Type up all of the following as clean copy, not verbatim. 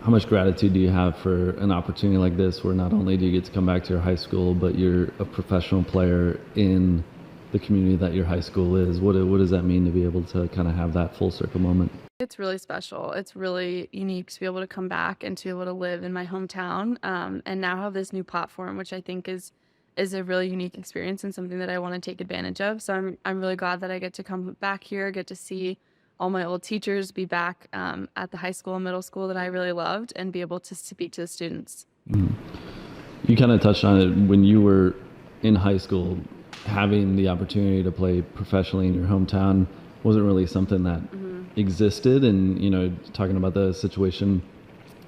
how much gratitude do you have for an opportunity like this, where not only do you get to come back to your high school, but you're a professional player in the community that your high school is? What does that mean to be able to kind of have that full circle moment? It's really special. It's really unique to be able to come back and to be able to live in my hometown, and now have this new platform, which I think is a really unique experience and something that I want to take advantage of. So I'm really glad that I get to come back here, get to see all my old teachers, be back at the high school and middle school that I really loved, and be able to speak to the students. You kind of touched on it when you were in high school. Having the opportunity to play professionally in your hometown wasn't really something that existed. And, talking about the situation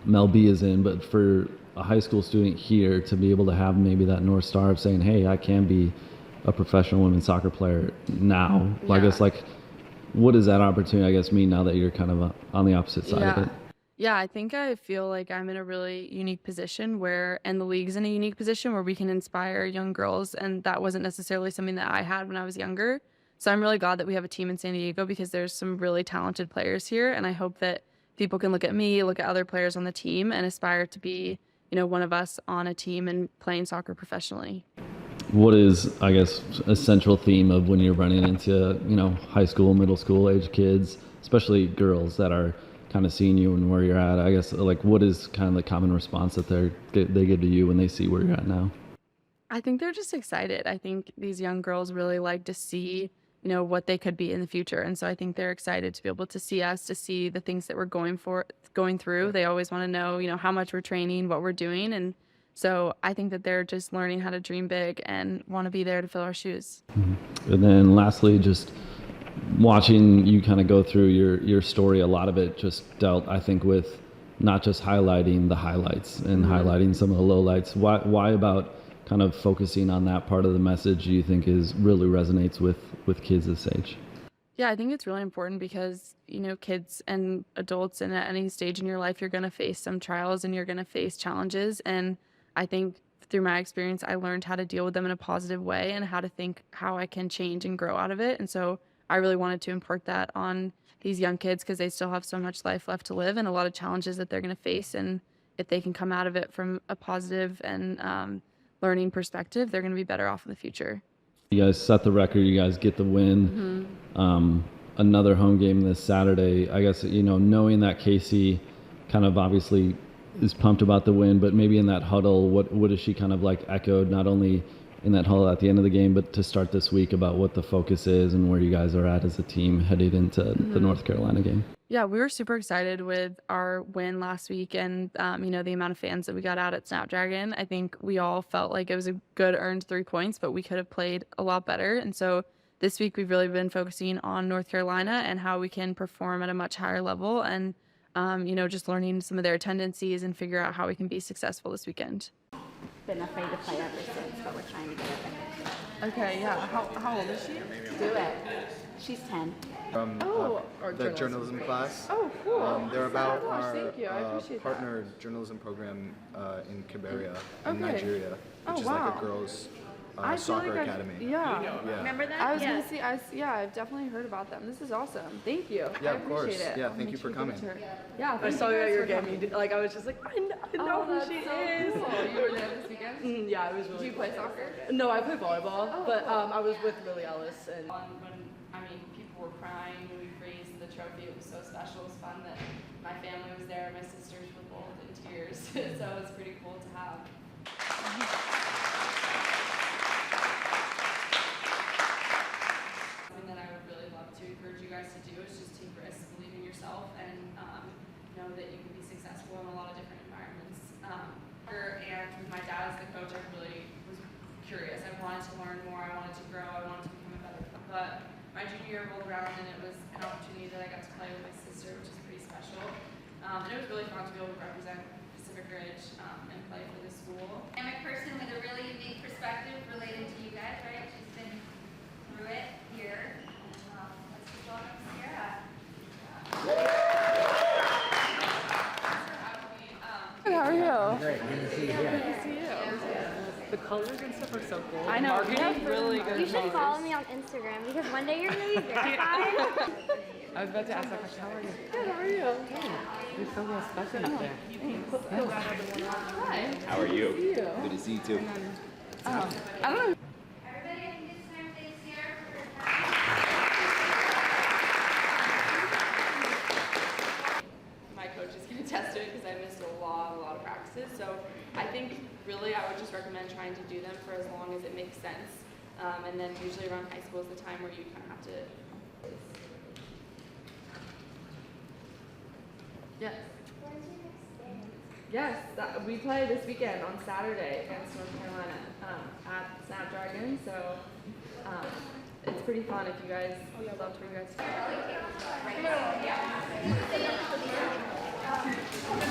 Mel B is in, but for a high school student here to be able to have maybe that North Star of saying, hey, I can be a professional women's soccer player now. Yeah. I guess, what does that opportunity, mean now that you're kind of on the opposite side of it? Yeah, I feel like I'm in a really unique position and the league's in a unique position where we can inspire young girls, and that wasn't necessarily something that I had when I was younger. So I'm really glad that we have a team in San Diego, because there's some really talented players here, and I hope that people can look at me, look at other players on the team, and aspire to be, one of us on a team and playing soccer professionally. What is, a central theme of when you're running into, high school, middle school age kids, especially girls that are kind of seeing you and where you're at? What is kind of the common response that they give to you when they see where you're at now? I think they're just excited. I think these young girls really like to see, what they could be in the future. And so I think they're excited to be able to see us, to see the things that we're going through. They always want to know, how much we're training, what we're doing. And so I think that they're just learning how to dream big and want to be there to fill our shoes. Mm-hmm. And then lastly, just watching you kind of go through your story, a lot of it just dealt, I think, with not just highlighting the highlights and highlighting some of the lowlights. Why about kind of focusing on that part of the message do you think really resonates with kids this age? Yeah, I think it's really important because, kids and adults, and at any stage in your life, you're going to face some trials and you're going to face challenges. And I think through my experience, I learned how to deal with them in a positive way and how to think how I can change and grow out of it. And so I really wanted to impart that on these young kids, because they still have so much life left to live and a lot of challenges that they're going to face. And if they can come out of it from a positive and learning perspective, they're going to be better off in the future. You guys set the record. You guys get the win. Another home game this Saturday. Knowing that Casey kind of obviously is pumped about the win, but maybe in that huddle, what is she kind of echoed, not only in that huddle at the end of the game, but to start this week, about what the focus is and where you guys are at as a team headed into the North Carolina game? Yeah, we were super excited with our win last week, and the amount of fans that we got out at Snapdragon. I think we all felt like it was a good earned 3 points, but we could have played a lot better. And so this week we've really been focusing on North Carolina and how we can perform at a much higher level, and just learning some of their tendencies and figure out how we can be successful this weekend. Been afraid to play ever since, but we're trying to get her. Okay, yeah. How old is she? Do it. She's 10. From the journalism class. Oh, cool. They're about our Thank you. I appreciate partner journalism program in Kiberia, in Okay. Nigeria, which is like a girls' soccer academy. Yeah. Remember that? I was gonna see. I've definitely heard about them. This is awesome. Thank you. Yeah, I of course. appreciate it. Yeah, I'll thank make you for sure to give it coming. to her. Yeah, I saw you at your game. I was just like, I know who she is. Cool. You were there this weekend? Yeah, it was really. Do you play soccer? No, I play volleyball, but I was with Lily Ellis and. When people were crying when we raised the trophy, it was so special. It was fun that my family was there. My sisters were both in tears, so it was pretty cool to have. Something that I would really love to encourage you guys to do is just take risks, believe in yourself, and know that you can be successful in a lot of different environments. And with my dad as the coach, I really was curious. I wanted to learn more. I wanted to grow. I wanted to become a better player. But my junior year rolled around, and it was an opportunity that I got to play with my sister, which is pretty special. And it was really fun to be able to represent Pacific Ridge and play for the school. I'm a person with a really unique perspective related to you guys, right? She's been through it here. Let's just welcome Sierra. How are you? Great, good to see you. Good to see you. The colors and stuff are so cool. I know. We have really good. You should follow me on Instagram because one day you're going to be verified. I was about to ask that question. How are you? Good. How are you? You're so well spoken up there. How are you? Good to see you too. Everybody, I think it's time to share My coach is going to test it because I missed a lot of practices. So I think really I would just recommend trying to do them for as long as it makes sense. And then usually around high school is the time where you kind of have to. Yes. Yes, we play this weekend on Saturday against North Carolina at Snapdragon. So it's pretty fun if you guys. Oh yeah, I'd love for you guys to.